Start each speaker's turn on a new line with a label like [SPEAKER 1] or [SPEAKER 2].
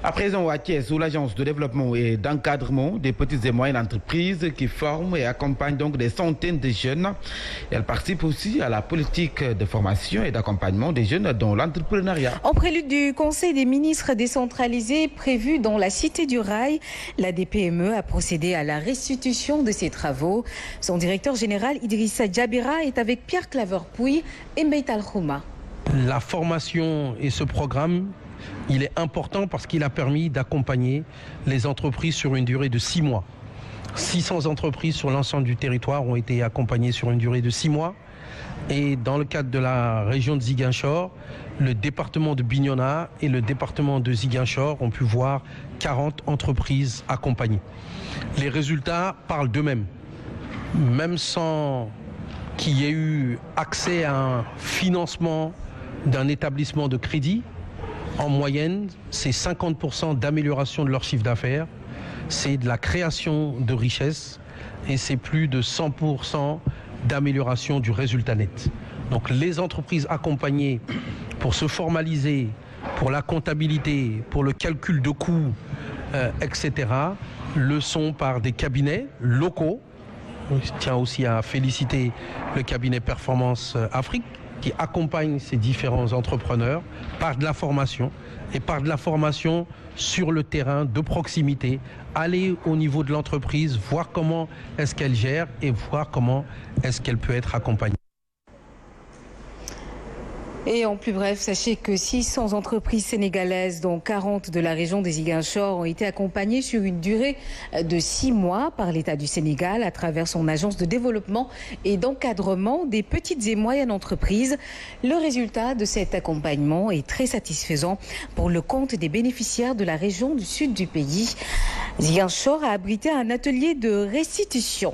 [SPEAKER 1] À présent, à Thiès, où l'Agence de développement et d'encadrement des petites et moyennes entreprises qui forment et accompagnent donc des centaines de jeunes. Elle participe aussi à la politique de formation et d'accompagnement des jeunes dans l'entrepreneuriat.
[SPEAKER 2] En prélude du Conseil des ministres décentralisé prévu dans la Cité du Rail, la DPME a procédé à la restitution de ses travaux. Son directeur général Idrissa Djabira est avec Pierre Claver-Pouy et Meital Khouma.
[SPEAKER 3] La formation et ce programme, il est important parce qu'il a permis d'accompagner les entreprises sur une durée de 6 mois. 600 entreprises sur l'ensemble du territoire ont été accompagnées sur une durée de 6 mois. Et dans le cadre de la région de Ziguinchor, le département de Bignona et le département de Ziguinchor ont pu voir 40 entreprises accompagnées. Les résultats parlent d'eux-mêmes. Même sans qu'il y ait eu accès à un financement d'un établissement de crédit, en moyenne, c'est 50% d'amélioration de leur chiffre d'affaires, c'est de la création de richesses et c'est plus de 100% d'amélioration du résultat net. Donc les entreprises accompagnées pour se formaliser, pour la comptabilité, pour le calcul de coûts, etc., le sont par des cabinets locaux. Je tiens aussi à féliciter le cabinet Performance Afrique qui accompagne ces différents entrepreneurs par de la formation et par de la formation sur le terrain de proximité, aller au niveau de l'entreprise, voir comment est-ce qu'elle gère et voir comment est-ce qu'elle peut être accompagnée.
[SPEAKER 2] Et en plus bref, sachez que 600 entreprises sénégalaises, dont 40 de la région des Ziguinchor, ont été accompagnées sur une durée de 6 mois par l'État du Sénégal à travers son agence de développement et d'encadrement des petites et moyennes entreprises. Le résultat de cet accompagnement est très satisfaisant pour le compte des bénéficiaires de la région du sud du pays. Ziguinchor a abrité un atelier de restitution.